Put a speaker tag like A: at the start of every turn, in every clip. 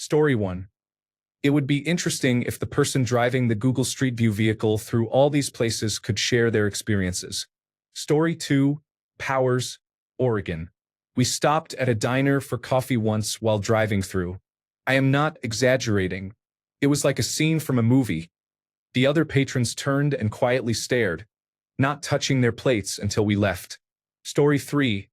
A: Story 1. It would be interesting if the person driving the Google Street View vehicle through all these places could share their experiences. Story 2. Powers, Oregon. We stopped at a diner for coffee once while driving through. I am not exaggerating. It was like a scene from a movie. The other patrons turned and quietly stared, not touching their plates until we left. Story 3.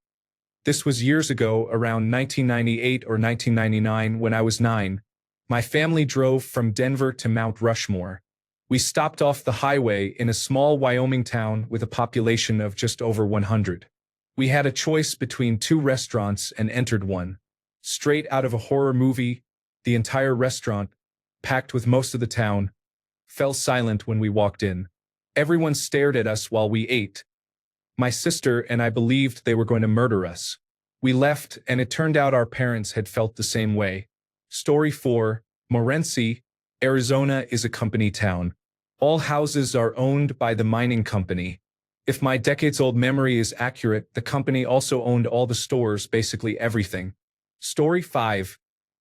A: This was years ago, around 1998 or 1999 when I was 9. My family drove from Denver to Mount Rushmore. We stopped off the highway in a small Wyoming town with a population of just over 100. We had a choice between two restaurants and entered one. Straight out of a horror movie, the entire restaurant, packed with most of the town, fell silent when we walked in. Everyone stared at us while we ate. My sister and I believed they were going to murder us. We left, and it turned out our parents had felt the same way. Story 4. Morenci, Arizona is a company town. All houses are owned by the mining company. If my decades-old memory is accurate, the company also owned all the stores, basically everything. Story 5.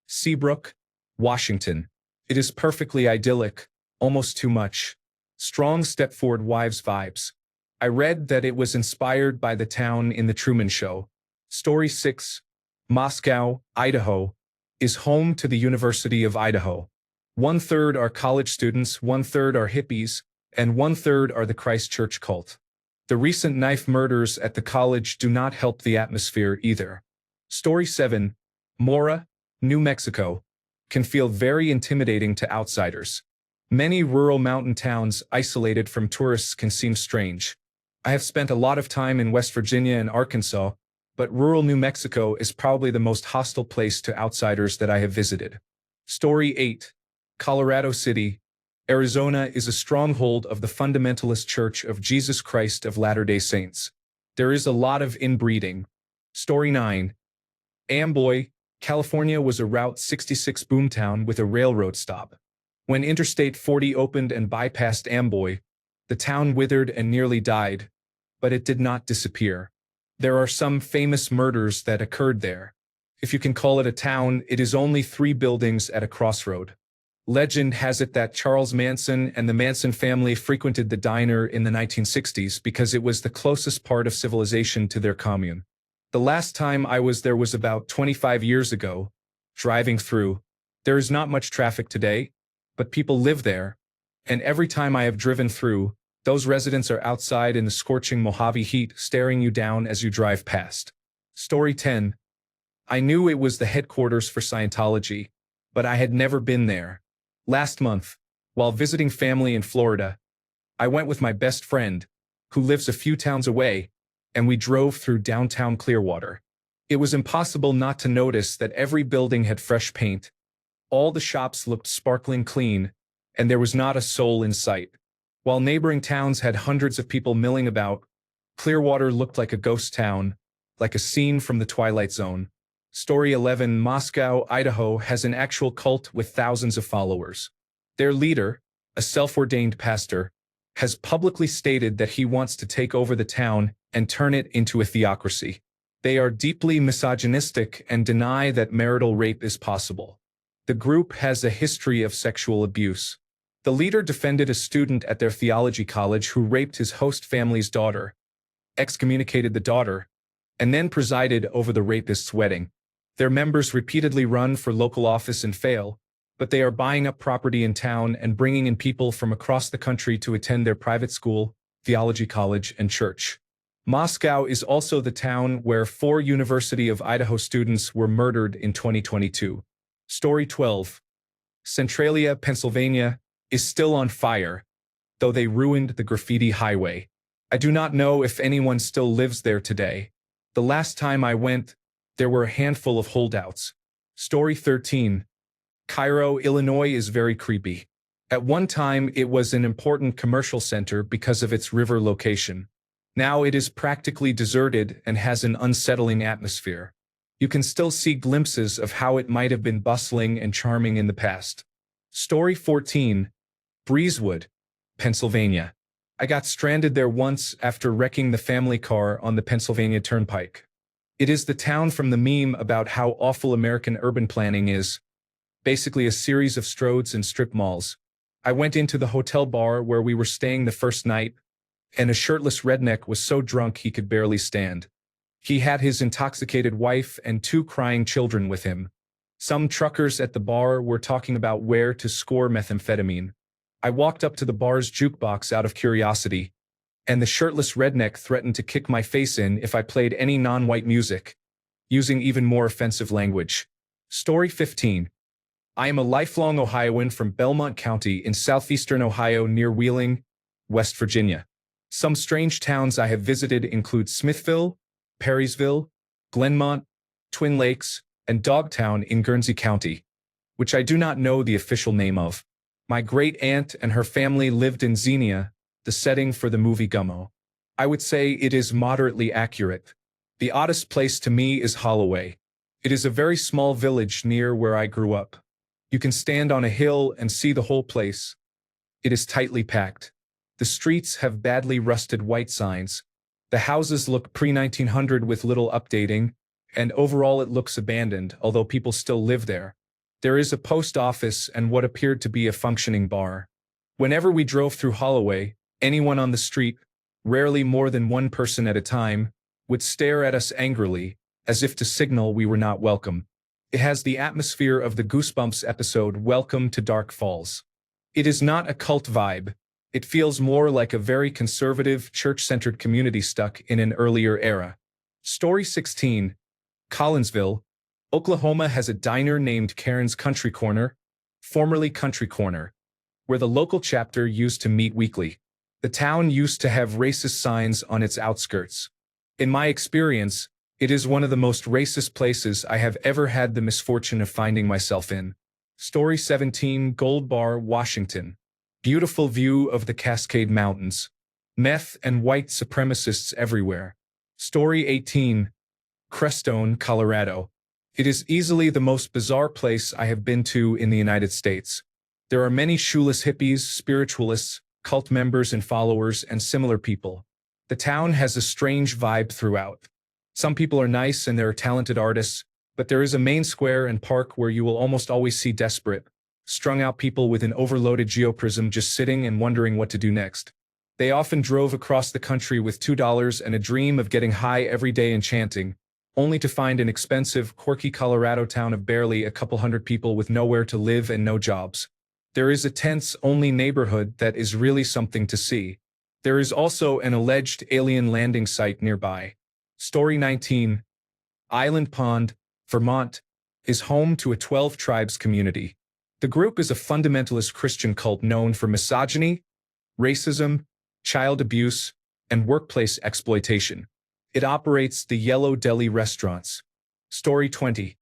A: Seabrook, Washington. It is perfectly idyllic, almost too much. Strong Stepford Wives vibes. I read that it was inspired by the town in The Truman Show. Story 6. Moscow, Idaho, is home to the University of Idaho. 1/3 are college students, 1/3 are hippies, and 1/3 are the Christ Church cult. The recent knife murders at the college do not help the atmosphere either. Story 7. Mora, New Mexico, can feel very intimidating to outsiders. Many rural mountain towns isolated from tourists can seem strange. I have spent a lot of time in West Virginia and Arkansas, but rural New Mexico is probably the most hostile place to outsiders that I have visited. Story 8. Colorado City, Arizona is a stronghold of the fundamentalist Church of Jesus Christ of Latter-day Saints. There is a lot of inbreeding. Story 9. Amboy, California was a Route 66 boomtown with a railroad stop. When Interstate 40 opened and bypassed Amboy, the town withered and nearly died, but it did not disappear. There are some famous murders that occurred there. If you can call it a town, it is only 3 buildings at a crossroad. Legend has it that Charles Manson and the Manson family frequented the diner in the 1960s because it was the closest part of civilization to their commune. The last time I was there was about 25 years ago, driving through. There is not much traffic today, but people live there, and every time I have driven through, those residents are outside in the scorching Mojave heat staring you down as you drive past. Story 10. I knew it was the headquarters for Scientology, but I had never been there. Last month, while visiting family in Florida, I went with my best friend, who lives a few towns away, and we drove through downtown Clearwater. It was impossible not to notice that every building had fresh paint, all the shops looked sparkling clean, and there was not a soul in sight. While neighboring towns had hundreds of people milling about, Clearwater looked like a ghost town, like a scene from the Twilight Zone. Story 11. Moscow, Idaho has an actual cult with thousands of followers. Their leader, a self-ordained pastor, has publicly stated that he wants to take over the town and turn it into a theocracy. They are deeply misogynistic and deny that marital rape is possible. The group has a history of sexual abuse. The leader defended a student at their theology college who raped his host family's daughter, excommunicated the daughter, and then presided over the rapist's wedding. Their members repeatedly run for local office and fail, but they are buying up property in town and bringing in people from across the country to attend their private school, theology college, and church. Moscow is also the town where 4 University of Idaho students were murdered in 2022. Story 12. Centralia, Pennsylvania, is still on fire, though they ruined the graffiti highway. I do not know if anyone still lives there today. The last time I went, there were a handful of holdouts. Story 13. Cairo, Illinois is very creepy. At one time, it was an important commercial center because of its river location. Now it is practically deserted and has an unsettling atmosphere. You can still see glimpses of how it might have been bustling and charming in the past. Story 14. Breezewood, Pennsylvania. I got stranded there once after wrecking the family car on the Pennsylvania Turnpike. It is the town from the meme about how awful American urban planning is. basically a series of stroads and strip malls. I went into the hotel bar where we were staying the first night, and a shirtless redneck was so drunk he could barely stand. He had his intoxicated wife and two crying children with him. Some truckers at the bar were talking about where to score methamphetamine. I walked up to the bar's jukebox out of curiosity, and the shirtless redneck threatened to kick my face in if I played any non-white music, using even more offensive language. Story 15. I am a lifelong Ohioan from Belmont County in southeastern Ohio near Wheeling, West Virginia. Some strange towns I have visited include Smithville, Perrysville, Glenmont, Twin Lakes, and Dogtown in Guernsey County, which I do not know the official name of. My great-aunt and her family lived in Xenia, the setting for the movie Gummo. I would say it is moderately accurate. The oddest place to me is Holloway. It is a very small village near where I grew up. You can stand on a hill and see the whole place. It is tightly packed. The streets have badly rusted white signs. The houses look pre-1900 with little updating, and overall it looks abandoned, although people still live there. There is a post office and what appeared to be a functioning bar. Whenever we drove through Holloway, anyone on the street, rarely more than one person at a time, would stare at us angrily, as if to signal we were not welcome. It has the atmosphere of the Goosebumps episode Welcome to Dark Falls. It is not a cult vibe. It feels more like a very conservative, church-centered community stuck in an earlier era. Story 16. Collinsville, Oklahoma has a diner named Karen's Country Corner, formerly Country Corner, where the local chapter used to meet weekly. The town used to have racist signs on its outskirts. In my experience, it is one of the most racist places I have ever had the misfortune of finding myself in. Story 17. Gold Bar, Washington. Beautiful view of the Cascade Mountains. Meth and white supremacists everywhere. Story 18. Crestone, Colorado. It is easily the most bizarre place I have been to in the United States. There are many shoeless hippies, spiritualists, cult members and followers, and similar people. The town has a strange vibe throughout. Some people are nice and there are talented artists, but there is a main square and park where you will almost always see desperate, strung-out people with an overloaded geoprism just sitting and wondering what to do next. They often drove across the country with $2 and a dream of getting high every day and chanting, only to find an expensive, quirky Colorado town of barely a couple hundred people with nowhere to live and no jobs. There is a tents-only neighborhood that is really something to see. There is also an alleged alien landing site nearby. Story 19. Island Pond, Vermont, is home to a 12-tribes community. The group is a fundamentalist Christian cult known for misogyny, racism, child abuse, and workplace exploitation. It operates the Yellow Deli restaurants. Story 20.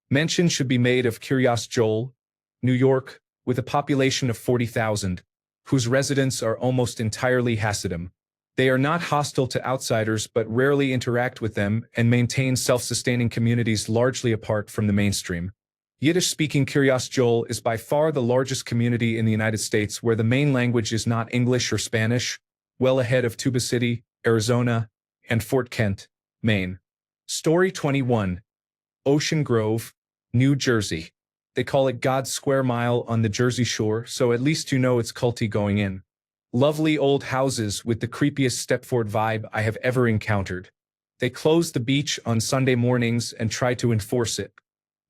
A: Mention should be made of Curious Joel, New York, with a population of 40,000, whose residents are almost entirely Hasidim. They are not hostile to outsiders but rarely interact with them and maintain self-sustaining communities largely apart from the mainstream. Yiddish-speaking Curious Joel is by far the largest community in the United States where the main language is not English or Spanish, well ahead of Tuba City, Arizona, and Fort Kent, Maine. Story 21. Ocean Grove, New Jersey. They call it God's Square Mile on the Jersey Shore, so at least you know it's culty going in. Lovely old houses with the creepiest Stepford vibe I have ever encountered. They close the beach on Sunday mornings and try to enforce it.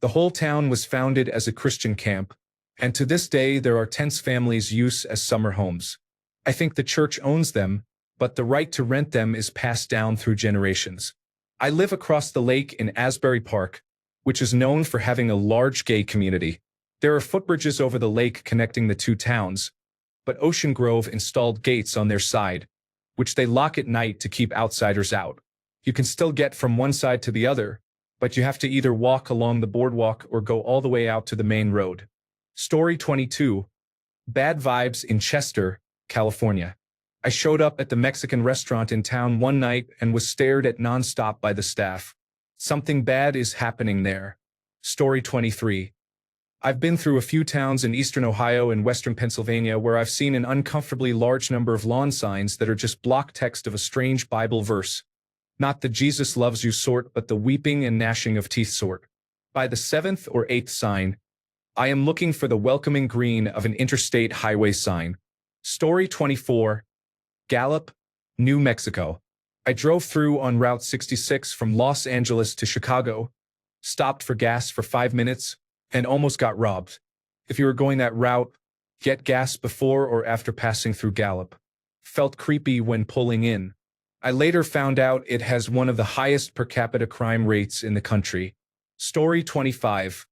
A: The whole town was founded as a Christian camp, and to this day there are tents families use as summer homes. I think the church owns them, but the right to rent them is passed down through generations. I live across the lake in Asbury Park, which is known for having a large gay community. There are footbridges over the lake connecting the two towns, but Ocean Grove installed gates on their side, which they lock at night to keep outsiders out. You can still get from one side to the other, but you have to either walk along the boardwalk or go all the way out to the main road. Story 22. Bad vibes in Chester, California. I showed up at the Mexican restaurant in town one night and was stared at nonstop by the staff. Something bad is happening there. Story 23. I've been through a few towns in eastern Ohio and western Pennsylvania where I've seen an uncomfortably large number of lawn signs that are just block text of a strange Bible verse. Not the Jesus loves you sort, but the weeping and gnashing of teeth sort. By the 7th or 8th sign, I am looking for the welcoming green of an interstate highway sign. Story 24. Gallup, New Mexico. I drove through on Route 66 from Los Angeles to Chicago, stopped for gas for 5 minutes, and almost got robbed. If you were going that route, get gas before or after passing through Gallup. Felt creepy when pulling in. I later found out it has one of the highest per capita crime rates in the country. Story 25.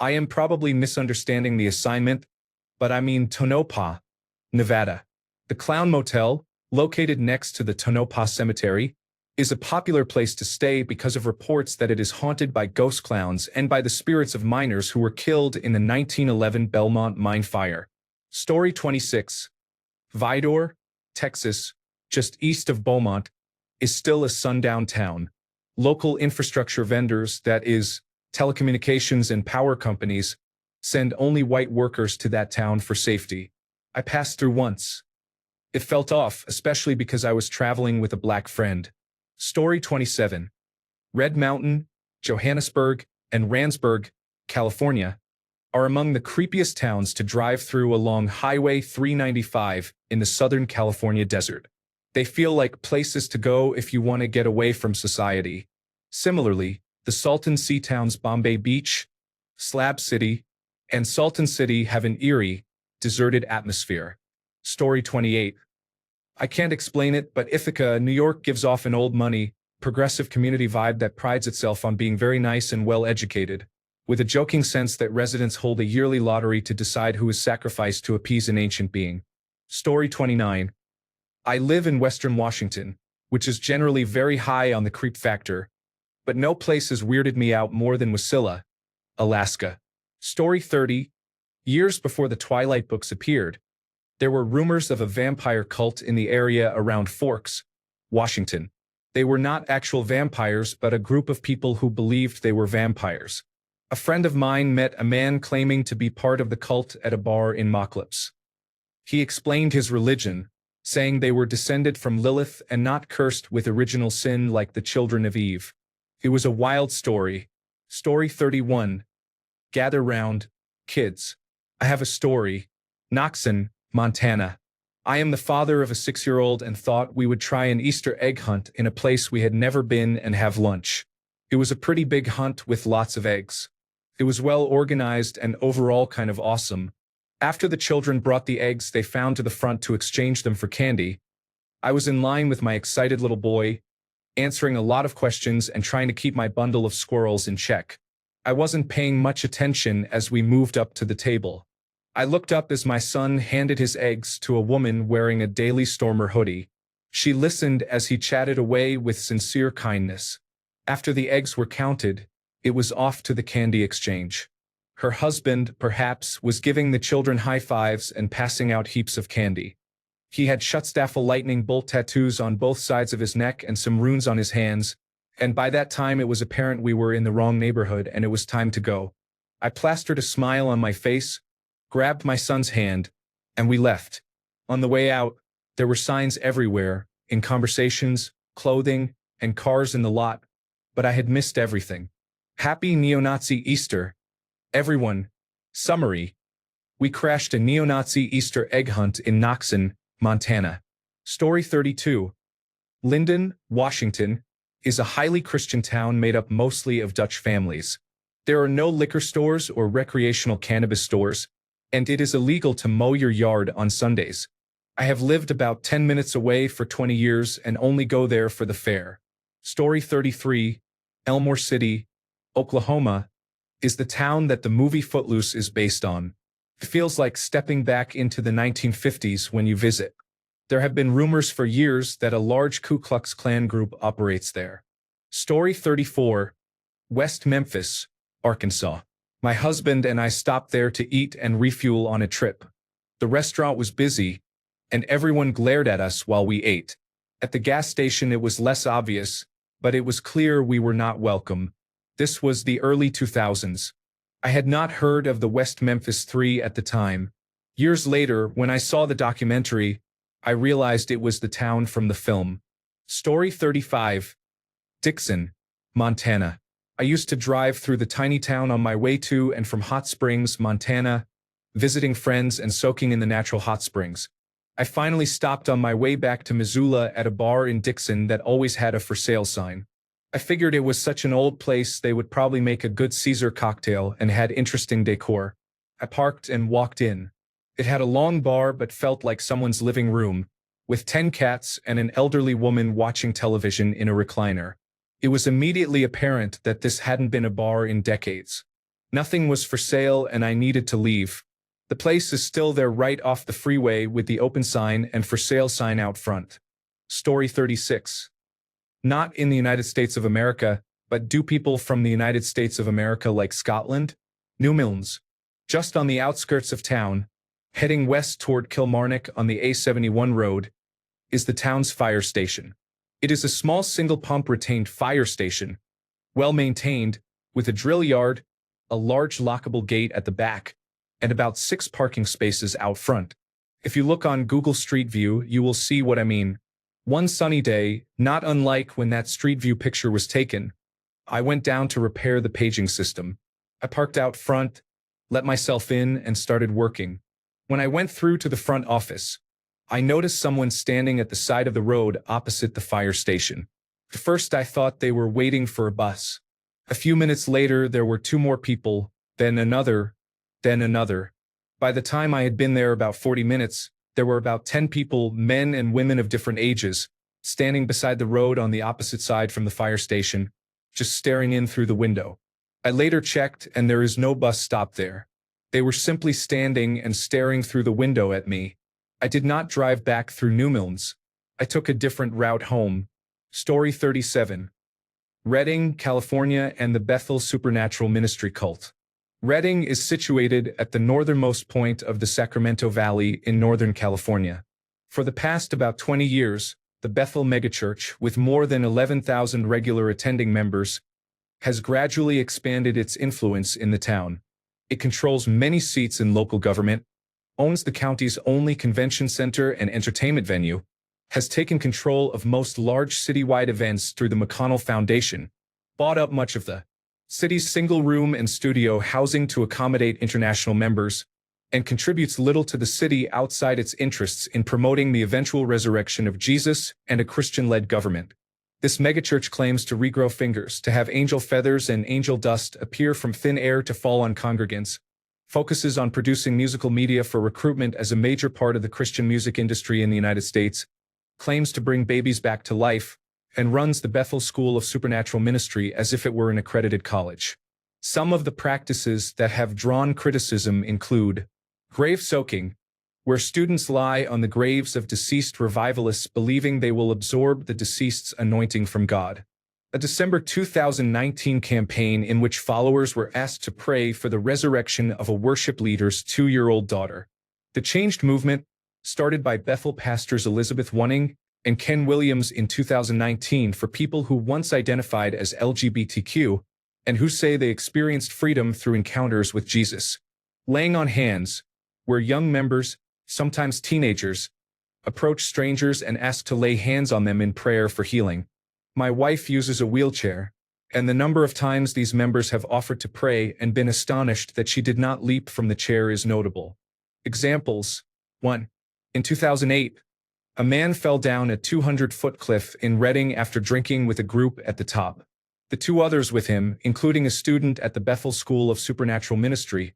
A: I am probably misunderstanding the assignment, but I mean Tonopah, Nevada. The Clown Motel, located next to the Tonopah Cemetery, is a popular place to stay because of reports that it is haunted by ghost clowns and by the spirits of miners who were killed in the 1911 Belmont mine fire. Story 26. Vidor, Texas, just east of Beaumont, is still a sundown town. Local infrastructure vendors, that is, telecommunications and power companies, send only white workers to that town for safety. I passed through once. It felt off, especially because I was traveling with a black friend. Story 27. Red Mountain, Johannesburg, and Randsburg, California, are among the creepiest towns to drive through along Highway 395 in the Southern California desert. They feel like places to go if you want to get away from society. Similarly, the Salton Sea towns Bombay Beach, Slab City, and Salton City have an eerie, deserted atmosphere. Story 28. I can't explain it, but Ithaca, New York gives off an old money, progressive community vibe that prides itself on being very nice and well-educated, with a joking sense that residents hold a yearly lottery to decide who is sacrificed to appease an ancient being. Story 29. I live in Western Washington, which is generally very high on the creep factor, but no place has weirded me out more than Wasilla, Alaska. Story 30. Years before the Twilight books appeared, there were rumors of a vampire cult in the area around Forks, Washington. They were not actual vampires, but a group of people who believed they were vampires. A friend of mine met a man claiming to be part of the cult at a bar in Moclips. He explained his religion, saying they were descended from Lilith and not cursed with original sin like the children of Eve. It was a wild story. Story 31. Gather round, kids. I have a story. Knoxon, Montana. I am the father of a 6-year-old and thought we would try an Easter egg hunt in a place we had never been and have lunch. It was a pretty big hunt with lots of eggs. It was well organized and overall kind of awesome. After the children brought the eggs they found to the front to exchange them for candy, I was in line with my excited little boy, answering a lot of questions and trying to keep my bundle of squirrels in check. I wasn't paying much attention as we moved up to the table. I looked up as my son handed his eggs to a woman wearing a Daily Stormer hoodie. She listened as he chatted away with sincere kindness. After the eggs were counted, it was off to the candy exchange. Her husband, perhaps, was giving the children high fives and passing out heaps of candy. He had Schutzstaffel lightning bolt tattoos on both sides of his neck and some runes on his hands, and by that time it was apparent we were in the wrong neighborhood and it was time to go. I plastered a smile on my face, grabbed my son's hand, and we left. On the way out, there were signs everywhere, in conversations, clothing, and cars in the lot, but I had missed everything. Happy Neo-Nazi Easter, everyone. Summary. We crashed a neo-Nazi Easter egg hunt in Knoxon, Montana. Story 32. Linden, Washington, is a highly Christian town made up mostly of Dutch families. There are no liquor stores or recreational cannabis stores, and it is illegal to mow your yard on Sundays. I have lived about 10 minutes away for 20 years and only go there for the fair. Story 33. Elmore City, Oklahoma, is the town that the movie Footloose is based on. It feels like stepping back into the 1950s when you visit. There have been rumors for years that a large Ku Klux Klan group operates there. Story 34. West Memphis, Arkansas. My husband and I stopped there to eat and refuel on a trip. The restaurant was busy, and everyone glared at us while we ate. At the gas station it was less obvious, but it was clear we were not welcome. This was the early 2000s. I had not heard of the West Memphis 3 at the time. Years later, when I saw the documentary, I realized it was the town from the film. Story 35. Dixon, Montana. I used to drive through the tiny town on my way to and from Hot Springs, Montana, visiting friends and soaking in the natural hot springs. I finally stopped on my way back to Missoula at a bar in Dixon that always had a for sale sign. I figured it was such an old place they would probably make a good Caesar cocktail and had interesting decor. I parked and walked in. It had a long bar but felt like someone's living room, with 10 cats and an elderly woman watching television in a recliner. It was immediately apparent that this hadn't been a bar in decades. Nothing was for sale and I needed to leave. The place is still there right off the freeway with the open sign and for sale sign out front. Story 36. Not in the United States of America, but do people from the United States of America like Scotland? Newmilns. Just on the outskirts of town, heading west toward Kilmarnock on the A71 road, is the town's fire station. It is a small single-pump retained fire station, well-maintained, with a drill yard, a large lockable gate at the back, and about 6 parking spaces out front. If you look on Google Street View, you will see what I mean. One sunny day, not unlike when that Street View picture was taken, I went down to repair the paging system. I parked out front, let myself in, and started working. When I went through to the front office, I noticed someone standing at the side of the road opposite the fire station. At first I thought they were waiting for a bus. A few minutes later there were 2 more people, then another, then another. By the time I had been there about 40 minutes, there were about 10 people, men and women of different ages, standing beside the road on the opposite side from the fire station, just staring in through the window. I later checked and there is no bus stop there. They were simply standing and staring through the window at me. I did not drive back through Newmilns. I took a different route home. Story 37. Redding, California and the Bethel Supernatural Ministry Cult. Redding is situated at the northernmost point of the Sacramento Valley in Northern California. For the past about 20 years, the Bethel megachurch, with more than 11,000 regular attending members, has gradually expanded its influence in the town. It controls many seats in local government, owns the county's only convention center and entertainment venue, has taken control of most large citywide events through the McConnell Foundation, bought up much of the city's single-room and studio housing to accommodate international members, and contributes little to the city outside its interests in promoting the eventual resurrection of Jesus and a Christian-led government. This megachurch claims to regrow fingers, to have angel feathers and angel dust appear from thin air to fall on congregants, focuses on producing musical media for recruitment as a major part of the Christian music industry in the United States, claims to bring babies back to life, and runs the Bethel School of Supernatural Ministry as if it were an accredited college. Some of the practices that have drawn criticism include grave soaking, where students lie on the graves of deceased revivalists believing they will absorb the deceased's anointing from God. A December 2019 campaign in which followers were asked to pray for the resurrection of a worship leader's 2-year-old daughter. The Changed movement, started by Bethel pastors Elizabeth Wunning and Ken Williams in 2019 for people who once identified as LGBTQ and who say they experienced freedom through encounters with Jesus. Laying on hands, where young members, sometimes teenagers, approach strangers and ask to lay hands on them in prayer for healing. My wife uses a wheelchair, and the number of times these members have offered to pray and been astonished that she did not leap from the chair is notable. Examples: 1. In 2008, a man fell down a 200-foot cliff in Redding after drinking with a group at the top. The 2 others with him, including a student at the Bethel School of Supernatural Ministry,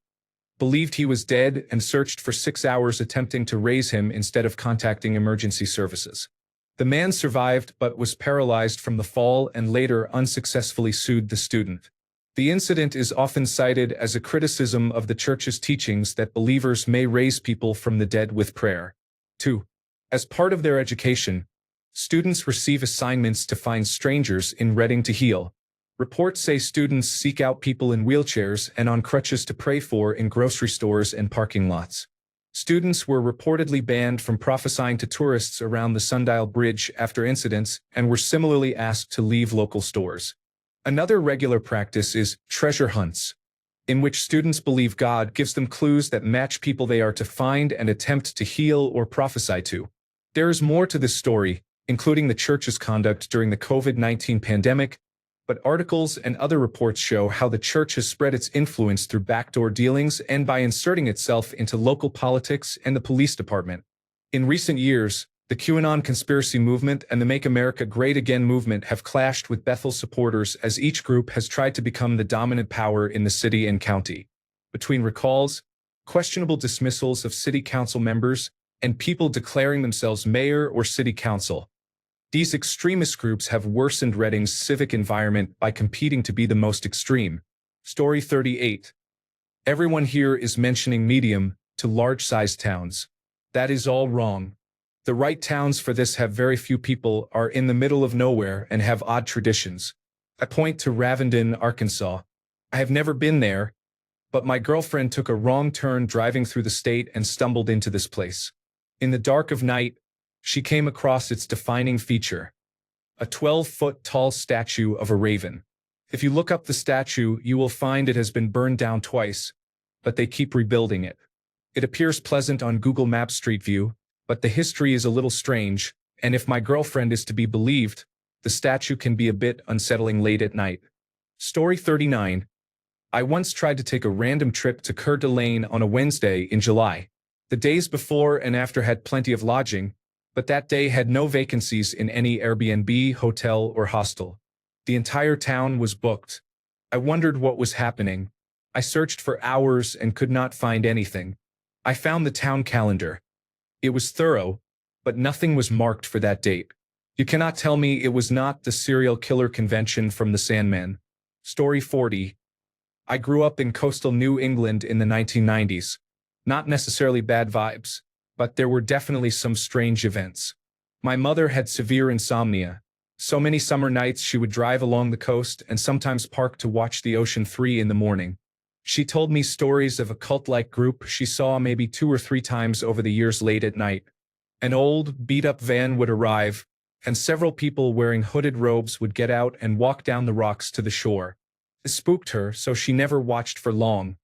A: believed he was dead and searched for 6 hours attempting to raise him instead of contacting emergency services. The man survived but was paralyzed from the fall and later unsuccessfully sued the student. The incident is often cited as a criticism of the church's teachings that believers may raise people from the dead with prayer. 2. As part of their education, students receive assignments to find strangers in Redding to heal. Reports say students seek out people in wheelchairs and on crutches to pray for in grocery stores and parking lots. Students were reportedly banned from prophesying to tourists around the Sundial Bridge after incidents and were similarly asked to leave local stores. Another regular practice is treasure hunts, in which students believe God gives them clues that match people they are to find and attempt to heal or prophesy to. There is more to this story, including the church's conduct during the COVID-19 pandemic, but articles and other reports show how the church has spread its influence through backdoor dealings and by inserting itself into local politics and the police department. In recent years, the QAnon conspiracy movement and the Make America Great Again movement have clashed with Bethel supporters as each group has tried to become the dominant power in the city and county. Between recalls, questionable dismissals of city council members, and people declaring themselves mayor or city council, these extremist groups have worsened Reading's civic environment by competing to be the most extreme. Story 38. Everyone here is mentioning medium to large-sized towns. That is all wrong. The right towns for this have very few people, are in the middle of nowhere, and have odd traditions. I point to Ravenden, Arkansas. I have never been there, but my girlfriend took a wrong turn driving through the state and stumbled into this place. In the dark of night, she came across its defining feature, a 12-foot tall statue of a raven. If you look up the statue, you will find it has been burned down twice, but they keep rebuilding it. It appears pleasant on Google Maps Street View, but the history is a little strange, and if my girlfriend is to be believed, the statue can be a bit unsettling late at night. Story 39. I once tried to take a random trip to Coeur d'Alene on a Wednesday in July. The days before and after had plenty of lodging, but that day had no vacancies in any Airbnb, hotel, or hostel. The entire town was booked. I wondered what was happening. I searched for hours and could not find anything. I found the town calendar. It was thorough, but nothing was marked for that date. You cannot tell me it was not the serial killer convention from the Sandman. Story 40. I grew up in coastal New England in the 1990s. Not necessarily bad vibes, but there were definitely some strange events. My mother had severe insomnia. So many summer nights she would drive along the coast and sometimes park to watch the ocean 3 in the morning. She told me stories of a cult-like group she saw maybe 2 or 3 times over the years late at night. An old, beat-up van would arrive, and several people wearing hooded robes would get out and walk down the rocks to the shore. It spooked her, so she never watched for long.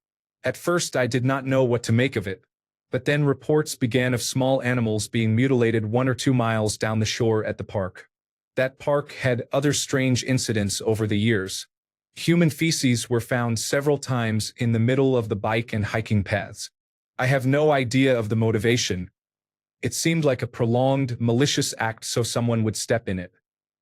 A: At first I did not know what to make of it. But then reports began of small animals being mutilated 1 or 2 miles down the shore at the park. That park had other strange incidents over the years. Human feces were found several times in the middle of the bike and hiking paths. I have no idea of the motivation. It seemed like a prolonged, malicious act so someone would step in it.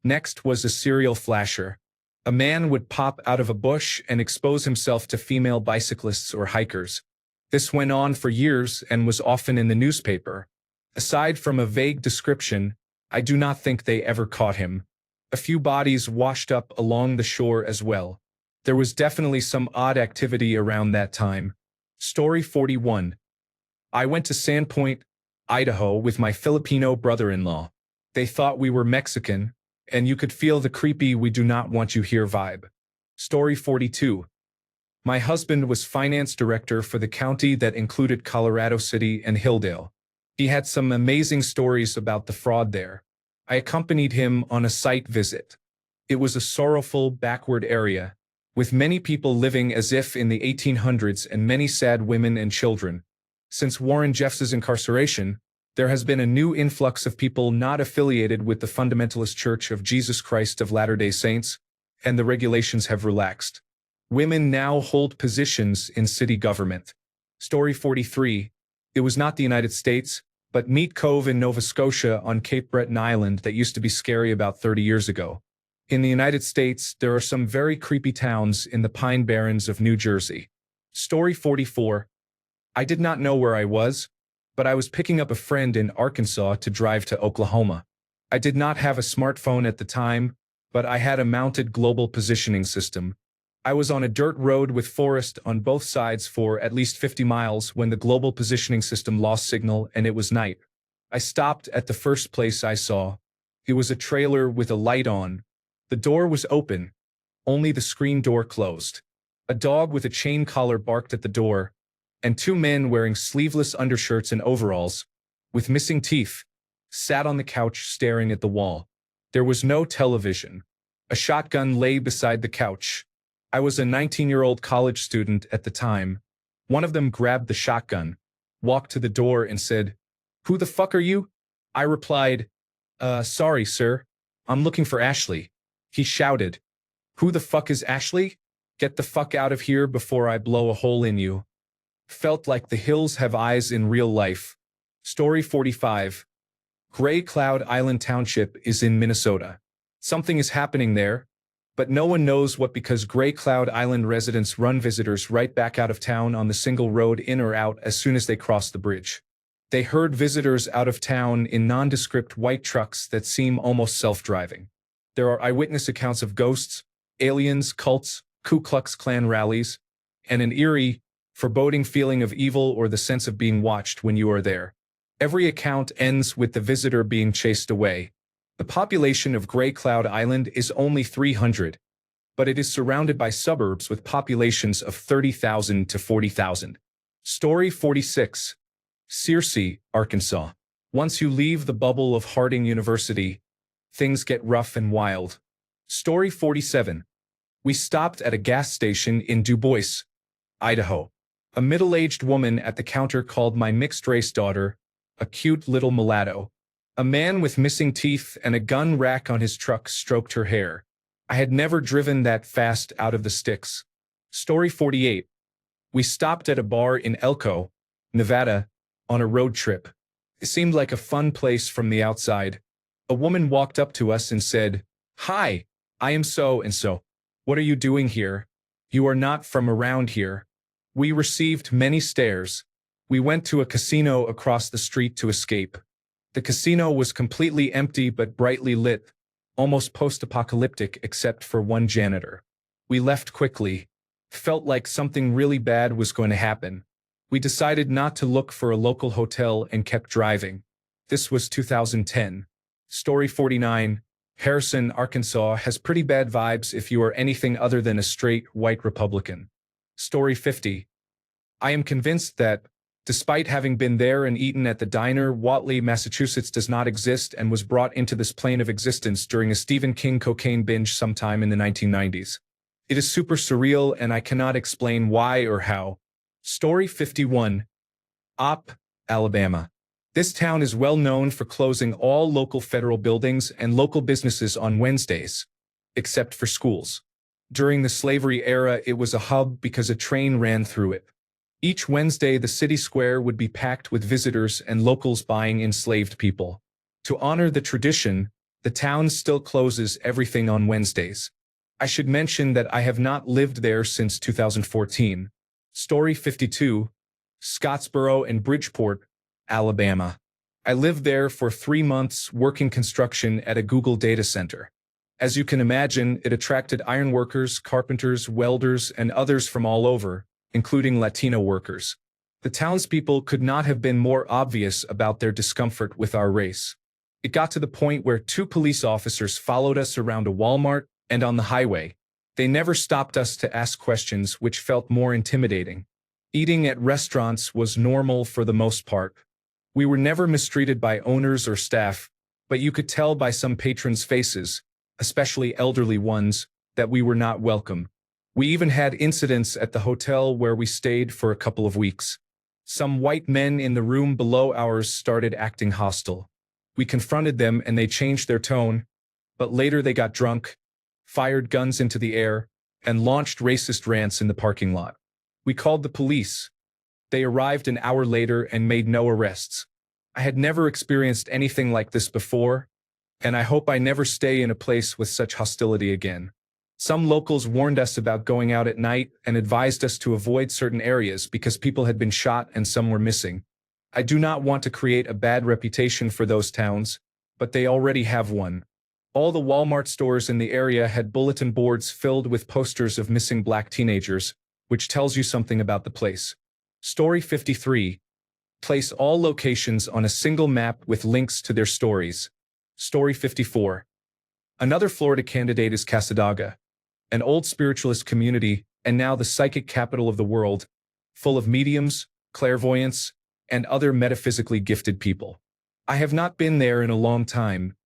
A: Next was a serial flasher. A man would pop out of a bush and expose himself to female bicyclists or hikers. This went on for years and was often in the newspaper. Aside from a vague description, I do not think they ever caught him. A few bodies washed up along the shore as well. There was definitely some odd activity around that time. Story 41. I went to Sandpoint, Idaho with my Filipino brother-in-law. They thought we were Mexican, and you could feel the creepy "we do not want you here" vibe. Story 42. My husband was finance director for the county that included Colorado City and Hilldale. He had some amazing stories about the fraud there. I accompanied him on a site visit. It was a sorrowful, backward area, with many people living as if in the 1800s and many sad women and children. Since Warren Jeffs' incarceration, there has been a new influx of people not affiliated with the Fundamentalist Church of Jesus Christ of Latter-day Saints, and the regulations have relaxed. Women now hold positions in city government. Story 43. It was not the United States, but Meat Cove in Nova Scotia on Cape Breton Island that used to be scary about 30 years ago. In the United States, there are some very creepy towns in the Pine Barrens of New Jersey. Story 44. I did not know where I was, but I was picking up a friend in Arkansas to drive to Oklahoma. I did not have a smartphone at the time, but I had a mounted global positioning system. I was on a dirt road with forest on both sides for at least 50 miles when the global positioning system lost signal and it was night. I stopped at the first place I saw. It was a trailer with a light on. The door was open, only the screen door closed. A dog with a chain collar barked at the door, and 2 men wearing sleeveless undershirts and overalls, with missing teeth, sat on the couch staring at the wall. There was no television. A shotgun lay beside the couch. I was a 19-year-old college student at the time. One of them grabbed the shotgun, walked to the door and said, "Who the fuck are you?" I replied, Sorry, sir. I'm looking for Ashley." He shouted, Who the fuck is Ashley? Get the fuck out of here before I blow a hole in you. Felt like the hills have eyes in real life. Story 45. Gray Cloud Island Township is in Minnesota. Something is happening there, but no one knows what because Gray Cloud Island residents run visitors right back out of town on the single road in or out as soon as they cross the bridge. They herd visitors out of town in nondescript white trucks that seem almost self-driving. There are eyewitness accounts of ghosts, aliens, cults, Ku Klux Klan rallies, and an eerie, foreboding feeling of evil or the sense of being watched when you are there. Every account ends with the visitor being chased away. The population of Gray Cloud Island is only 300, but it is surrounded by suburbs with populations of 30,000 to 40,000. Story 46. Searcy, Arkansas. Once you leave the bubble of Harding University, things get rough and wild. Story 47. We stopped at a gas station in Du Bois, Idaho. A middle-aged woman at the counter called my mixed-race daughter a cute little mulatto. A man with missing teeth and a gun rack on his truck stroked her hair. I had never driven that fast out of the sticks. Story 48. We stopped at a bar in Elko, Nevada, on a road trip. It seemed like a fun place from the outside. A woman walked up to us and said, "Hi, I am so-and-so. What are you doing here? You are not from around here." We received many stares. We went to a casino across the street to escape. The casino was completely empty but brightly lit, almost post-apocalyptic except for one janitor. We left quickly. Felt like something really bad was going to happen. We decided not to look for a local hotel and kept driving. This was 2010. Story 49. Harrison, Arkansas has pretty bad vibes if you are anything other than a straight white Republican. Story 50. I am convinced that, despite having been there and eaten at the diner, Whately, Massachusetts does not exist and was brought into this plane of existence during a Stephen King cocaine binge sometime in the 1990s. It is super surreal and I cannot explain why or how. Story 51. Opp, Alabama. This town is well known for closing all local federal buildings and local businesses on Wednesdays, except for schools. During the slavery era, it was a hub because a train ran through it. Each Wednesday, the city square would be packed with visitors and locals buying enslaved people. To honor the tradition, the town still closes everything on Wednesdays. I should mention that I have not lived there since 2014. Story 52. Scottsboro and Bridgeport, Alabama. I lived there for 3 months working construction at a Google data center. As you can imagine, it attracted ironworkers, carpenters, welders, and others from all over, including Latino workers. The townspeople could not have been more obvious about their discomfort with our race. It got to the point where 2 police officers followed us around a Walmart and on the highway. They never stopped us to ask questions, which felt more intimidating. Eating at restaurants was normal for the most part. We were never mistreated by owners or staff, but you could tell by some patrons' faces, especially elderly ones, that we were not welcome. We even had incidents at the hotel where we stayed for a couple of weeks. Some white men in the room below ours started acting hostile. We confronted them and they changed their tone, but later they got drunk, fired guns into the air, and launched racist rants in the parking lot. We called the police. They arrived an hour later and made no arrests. I had never experienced anything like this before, and I hope I never stay in a place with such hostility again. Some locals warned us about going out at night and advised us to avoid certain areas because people had been shot and some were missing. I do not want to create a bad reputation for those towns, but they already have one. All the Walmart stores in the area had bulletin boards filled with posters of missing black teenagers, which tells you something about the place. Story 53. Place all locations on a single map with links to their stories. Story 54. Another Florida candidate is Casadaga, an old spiritualist community and now the psychic capital of the world, full of mediums, clairvoyants, and other metaphysically gifted people. I have not been there in a long time.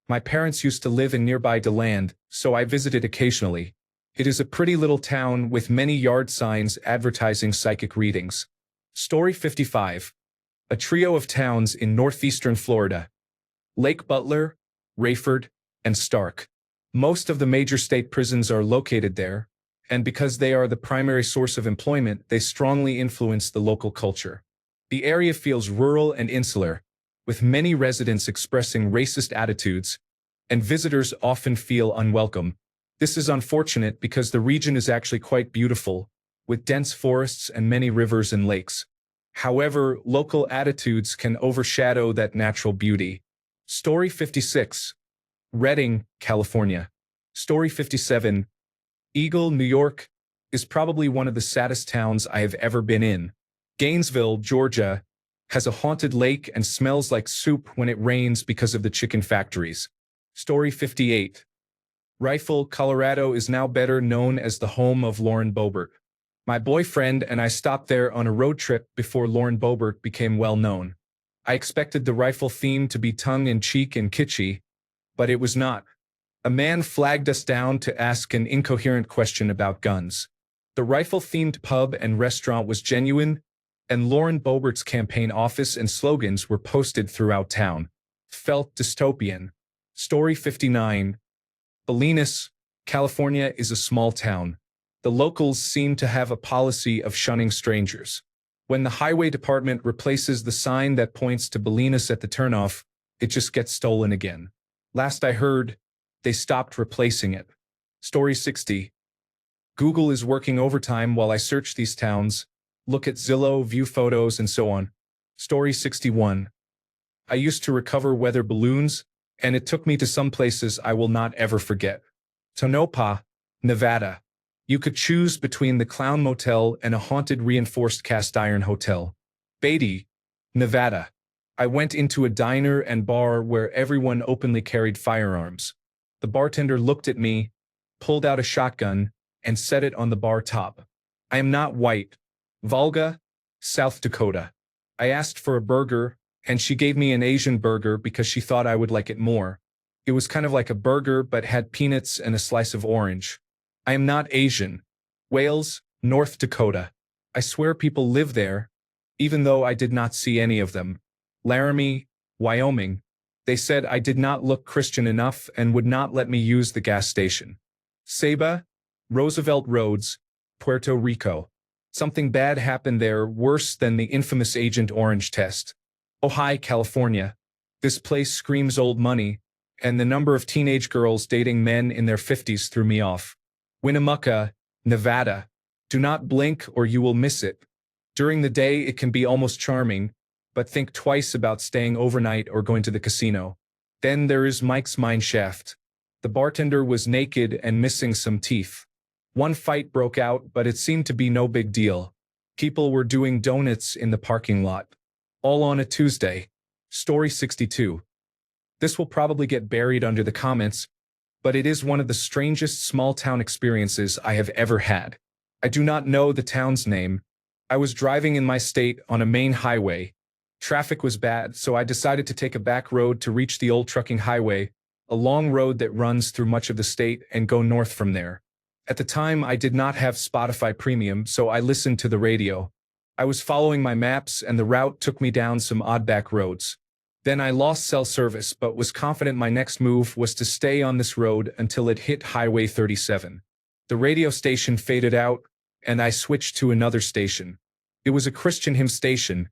A: My parents used to live in nearby DeLand, so I visited occasionally. It is a pretty little town with many yard signs advertising psychic readings. Story 55. A trio of towns in northeastern Florida. Lake Butler, Rayford, and Stark. Most of the major state prisons are located there, and because they are the primary source of employment, they strongly influence the local culture. The area feels rural and insular, with many residents expressing racist attitudes, and visitors often feel unwelcome. This is unfortunate because the region is actually quite beautiful, with dense forests and many rivers and lakes. However, local attitudes can overshadow that natural beauty. Story 56. Redding, California. Story 57. Eagle, New York, is probably one of the saddest towns I have ever been in. Gainesville, Georgia, has a haunted lake and smells like soup when it rains because of the chicken factories. Story 58. Rifle, Colorado is now better known as the home of Lauren Boebert. My boyfriend and I stopped there on a road trip before Lauren Boebert became well known. I expected the rifle theme to be tongue-in-cheek and kitschy, but it was not. A man flagged us down to ask an incoherent question about guns. The rifle-themed pub and restaurant was genuine, and Lauren Boebert's campaign office and slogans were posted throughout town. Felt dystopian. Story 59. Bolinas, California is a small town. The locals seem to have a policy of shunning strangers. When the highway department replaces the sign that points to Bolinas at the turnoff, it just gets stolen again. Last I heard, they stopped replacing it. Story 60. Google is working overtime while I search these towns, look at Zillow, view photos, and so on. Story 61. I used to recover weather balloons, and it took me to some places I will not ever forget. Tonopah, Nevada. You could choose between the Clown Motel and a haunted reinforced cast iron hotel. Beatty, Nevada. I went into a diner and bar where everyone openly carried firearms. The bartender looked at me, pulled out a shotgun, and set it on the bar top. I am not white. Volga, South Dakota. I asked for a burger, and she gave me an Asian burger because she thought I would like it more. It was kind of like a burger but had peanuts and a slice of orange. I am not Asian. Wales, North Dakota. I swear people live there, even though I did not see any of them. Laramie, Wyoming. They said I did not look Christian enough and would not let me use the gas station. Ceiba, Roosevelt Roads, Puerto Rico. Something bad happened there, worse than the infamous Agent Orange test. Ojai, California. This place screams old money, and the number of teenage girls dating men in their 50s threw me off. Winnemucca, Nevada. Do not blink or you will miss it. During the day it can be almost charming, but think twice about staying overnight or going to the casino. Then there is Mike's Mine Shaft. The bartender was naked and missing some teeth. One fight broke out, but it seemed to be no big deal. People were doing donuts in the parking lot. All on a Tuesday. Story 62. This will probably get buried under the comments, but it is one of the strangest small-town experiences I have ever had. I do not know the town's name. I was driving in my state on a main highway. Traffic was bad, so I decided to take a back road to reach the old trucking highway, a long road that runs through much of the state, and go north from there. At the time, I did not have Spotify Premium, so I listened to the radio. I was following my maps, and the route took me down some odd back roads. Then I lost cell service, but was confident my next move was to stay on this road until it hit Highway 37. The radio station faded out, and I switched to another station. It was a Christian hymn station,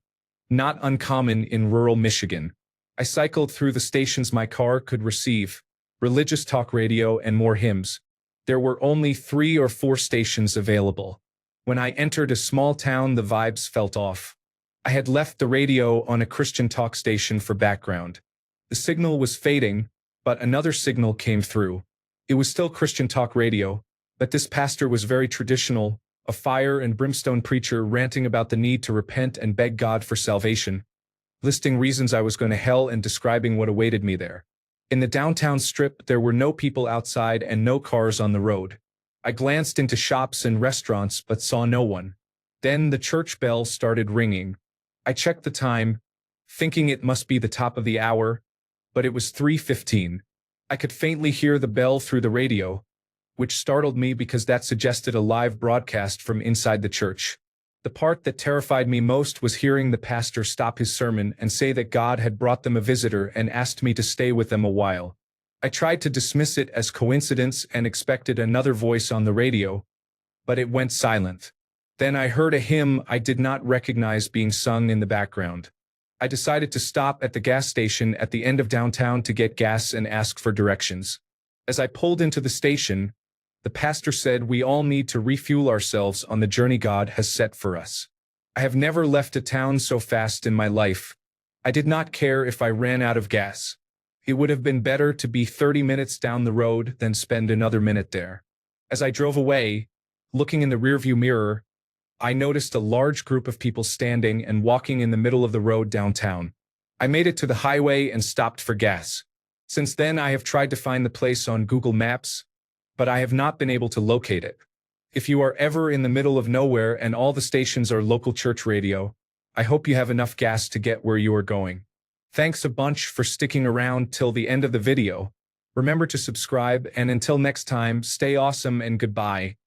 A: not uncommon in rural Michigan. I cycled through the stations my car could receive, religious talk radio and more hymns. There were only 3 or 4 stations available. When I entered a small town, the vibes felt off. I had left the radio on a Christian talk station for background. The signal was fading, but another signal came through. It was still Christian talk radio, but this pastor was very traditional, a fire and brimstone preacher ranting about the need to repent and beg God for salvation, listing reasons I was going to hell and describing what awaited me there. In the downtown strip, there were no people outside and no cars on the road. I glanced into shops and restaurants but saw no one. Then the church bell started ringing. I checked the time, thinking it must be the top of the hour, but it was 3:15. I could faintly hear the bell through the radio, which startled me because that suggested a live broadcast from inside the church. The part that terrified me most was hearing the pastor stop his sermon and say that God had brought them a visitor and asked me to stay with them a while. I tried to dismiss it as coincidence and expected another voice on the radio, but it went silent. Then I heard a hymn I did not recognize being sung in the background. I decided to stop at the gas station at the end of downtown to get gas and ask for directions. As I pulled into the station, the pastor said we all need to refuel ourselves on the journey God has set for us. I have never left a town so fast in my life. I did not care if I ran out of gas. It would have been better to be 30 minutes down the road than spend another minute there. As I drove away, looking in the rearview mirror, I noticed a large group of people standing and walking in the middle of the road downtown. I made it to the highway and stopped for gas. Since then, I have tried to find the place on Google Maps, but I have not been able to locate it. If you are ever in the middle of nowhere and all the stations are local church radio, I hope you have enough gas to get where you are going. Thanks a bunch for sticking around till the end of the video. Remember to subscribe, and until next time, stay awesome and goodbye.